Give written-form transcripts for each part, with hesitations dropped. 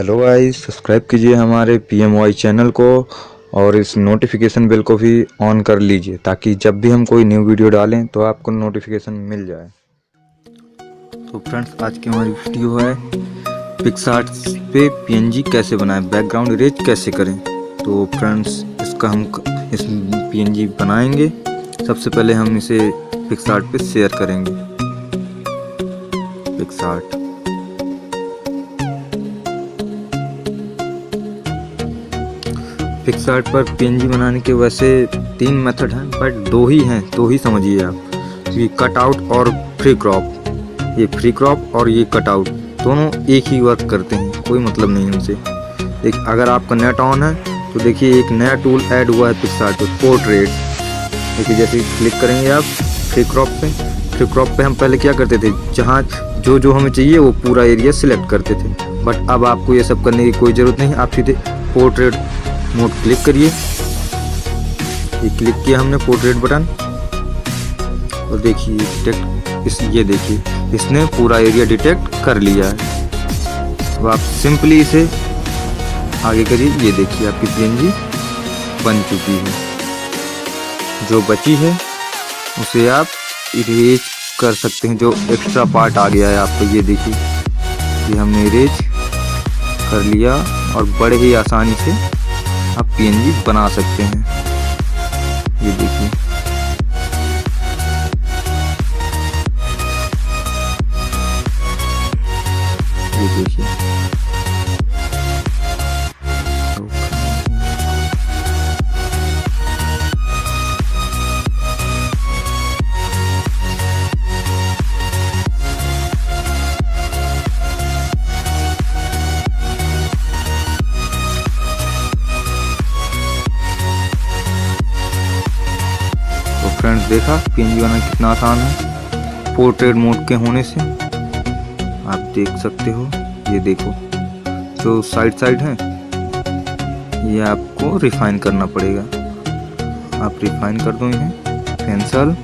Hello guys, subscribe कीजिए हमारे PMY channel को और इस नोटिफिकेशन बेल को भी ऑन कर लीजिए ताकि जब भी हम कोई न्यू वीडियो डालें तो आपको नोटिफिकेशन मिल जाए। तो फ्रेंड्स, आज की हमारी वीडियो है पिक्सआर्ट पे PNG कैसे बनाएं, बैकग्राउंड इरेज कैसे करें। तो फ्रेंड्स, इसका हम इस PNG बनाएंगे। सबसे पहले हम इसे पिक्सआर्ट पे शेयर करेंगे। पिक्सआर्ट पिक्सआर्ट पर PNG बनाने के वैसे 3 मेथड हैं, बट दो ही समझिए आप। ये कट आउट और फ्री क्रॉप। ये फ्री क्रॉप और ये कट आउट दोनों एक ही वर्क करते हैं, कोई मतलब नहीं उनसे। अगर आपका नेट ऑन है तो देखिए एक नया टूल ऐड हुआ है पिक्सआर्ट पे, पोर्ट्रेट। देखिए जैसे क्लिक करेंगे आप फ्री क्रॉप पे हम पहले क्या करते थे, जहाँ जो हमें चाहिए वो पूरा एरिया सिलेक्ट करते थे, बट अब आपको ये सब करने की कोई ज़रूरत नहीं। आप सीधे पोर्ट्रेट मोड क्लिक करिए। ये क्लिक किया हमने पोर्ट्रेट बटन और देखिए ये देखिए इसने पूरा एरिया डिटेक्ट कर लिया है। तो आप सिंपली इसे आगे करिए। ये देखिए आपकी PNG बन चुकी है। जो बची है उसे आप इरेज कर सकते हैं। जो एक्स्ट्रा पार्ट आ गया है आपको, ये देखिए ये हमने इरेज कर लिया और बड़े ही आसानी से आप PNG बना सकते हैं। ये देखिए फ्रेंड्स, देखा PNG बनाना कितना आसान है पोर्ट्रेट मोड के होने से। आप देख सकते हो, ये देखो जो साइड है ये आपको रिफाइन करना पड़ेगा। आप रिफाइन कर दो इन्हें, पेंसिल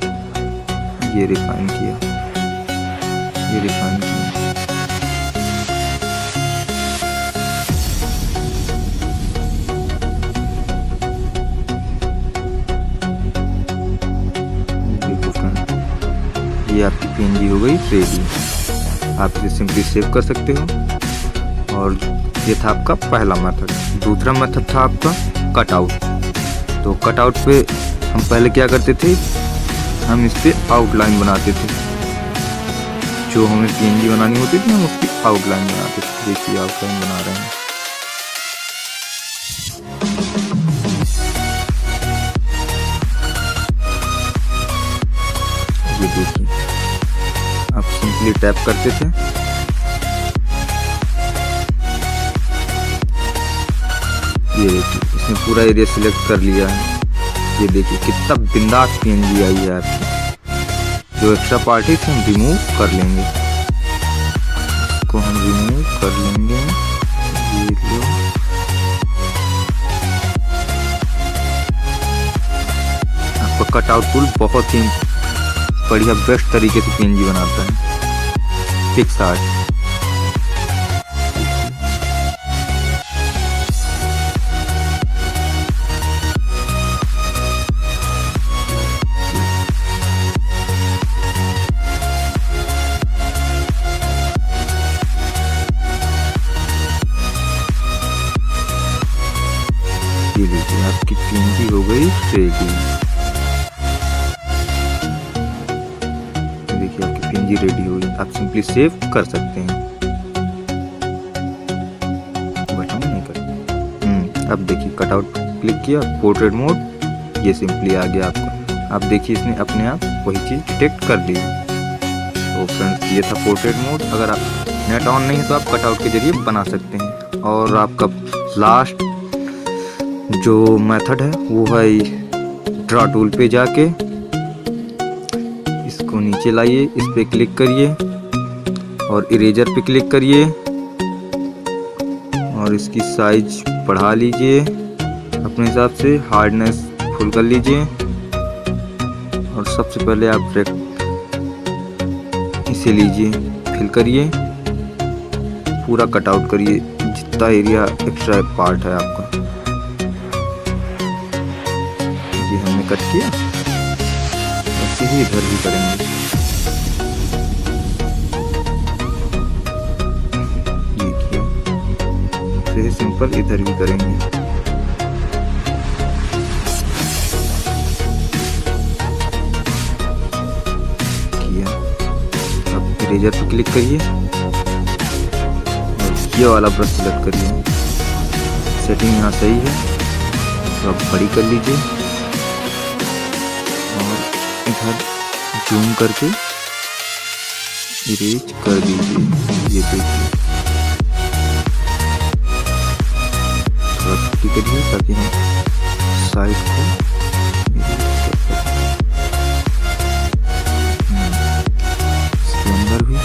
ये रिफाइन किया। ये आपकी PNG हो गई रेडी। आप इसे सिंपली सेव कर सकते हो। और ये था आपका पहला मेथड। दूसरा मेथड था आपका कट आउट। तो कट आउट पे हम पहले क्या करते थे, हम इस पे आउटलाइन बनाते थे। जो हमें PNG बनानी होती थी हम उसकी आउटलाइन बनाते थे। देखिए आउटलाइन बना रहे हैं। ये देखिए आप सिंपली टैप करते थे, ये देखिए इसने पूरा एरिया सिलेक्ट कर लिया है। ये देखिए कितना बिंदास PNG आई है आपकी। जो एक्स्ट्रा पार्ट है इसे हम रिमूव कर लेंगे। इसको हम रिमूव कर लेंगे। ये लो, आपका कट आउट टूल बहुत ही बढ़िया बेस्ट तरीके से PNG बनाता है पिक्सआर्ट। ये देखिए आपकी PNG हो गई रेडी। PNG रेडी हुई। आप सिंपली सेव कर सकते हैं। बटन नहीं करते। अब देखिए कटआउट क्लिक किया, पोर्ट्रेट मोड, ये सिंपली आ गया आपका। आप देखिए इसने अपने आप वही चीज डिटेक्ट कर ली। तो फ्रेंड्स, ये था पोर्ट्रेट मोड। अगर आप नेट ऑन नहीं है तो आप कटआउट के जरिए बना सकते हैं। और आपका लास्ट जो मेथड है वो है ड्रॉ टूल पे जाके इसको नीचे लाइए, इस पे क्लिक करिए और इरेजर पे क्लिक करिए और इसकी साइज बढ़ा लीजिए अपने हिसाब से, हार्डनेस फुल कर लीजिए। और सबसे पहले आप इसे लीजिए, फिल करिए, पूरा कट आउट करिए इतना एरिया एक्स्ट्रा पार्ट है आपका। ये हमने कट किया, ऐसे ही इधर भी करेंगे। ये किया, ऐसे सिंपल इधर भी करेंगे। किया, अब इरेजर पर क्लिक करिए और ये वाला ब्रश सेलेक्ट करिए। सेटिंग यहाँ सही है तो अब बड़ी कर लीजिए और इधर जूम करके इरेज कर दीजिए। ये देखिए, थोड़ा छुट्टी करिए ताकि हम साइड को इसके अंदर भी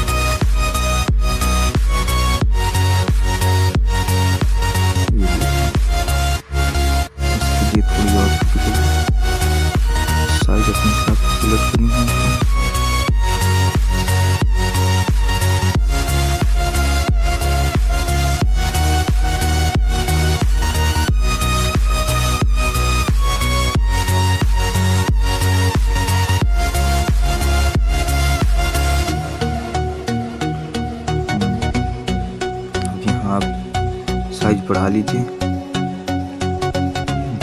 इसके लिए थोड़ी और छुट्टी करिए। साइड अपने हिसाब से सिलेक्ट करनी है। यहाँ आप साइज बढ़ा लीजिए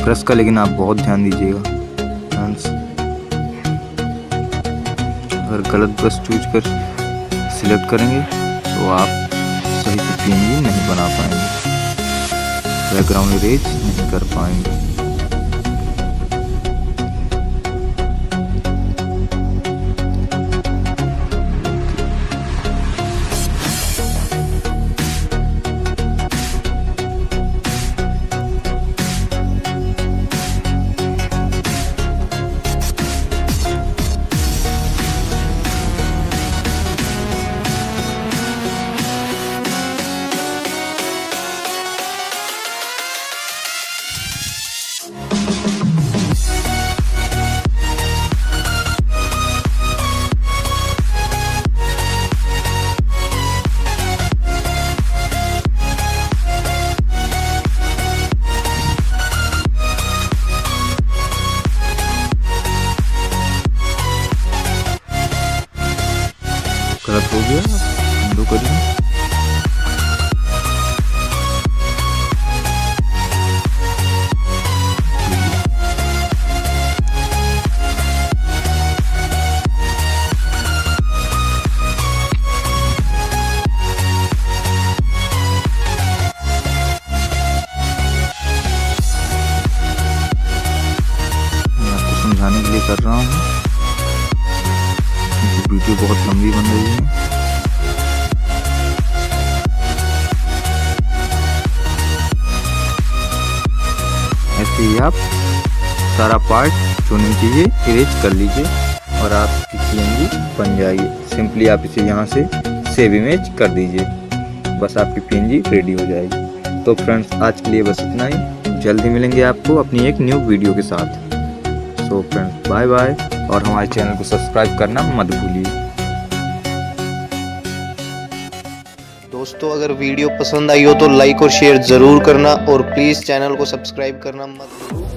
ब्रश का, लेकिन आप बहुत ध्यान दीजिएगा फ्रेंड्स। अगर गलत ब्रश चूज कर सिलेक्ट करेंगे तो आप सही से PNG नहीं बना पाएंगे, बैकग्राउंड इरेज नहीं कर पाएंगे। गलत हो गया, दो करिए। मैं आपको समझाने के लिए कर रहा हूँ, वीडियो बहुत लंबी बन रही है। ऐसे ही आप सारा पार्ट जो नहीं चाहिए इरेज कर लीजिए और आपकी PNG बन जाएगी। सिंपली आप इसे यहाँ से सेव इमेज कर दीजिए, बस आपकी PNG रेडी हो जाएगी। तो फ्रेंड्स आज के लिए बस इतना ही, जल्दी मिलेंगे आपको अपनी एक न्यू वीडियो के साथ। सो फ्रेंड्स बाय बाय, और हमारे चैनल को सब्सक्राइब करना मत भूलिए। दोस्तों अगर वीडियो पसंद आई हो तो लाइक और शेयर ज़रूर करना और प्लीज़ चैनल को सब्सक्राइब करना मत भूलिए।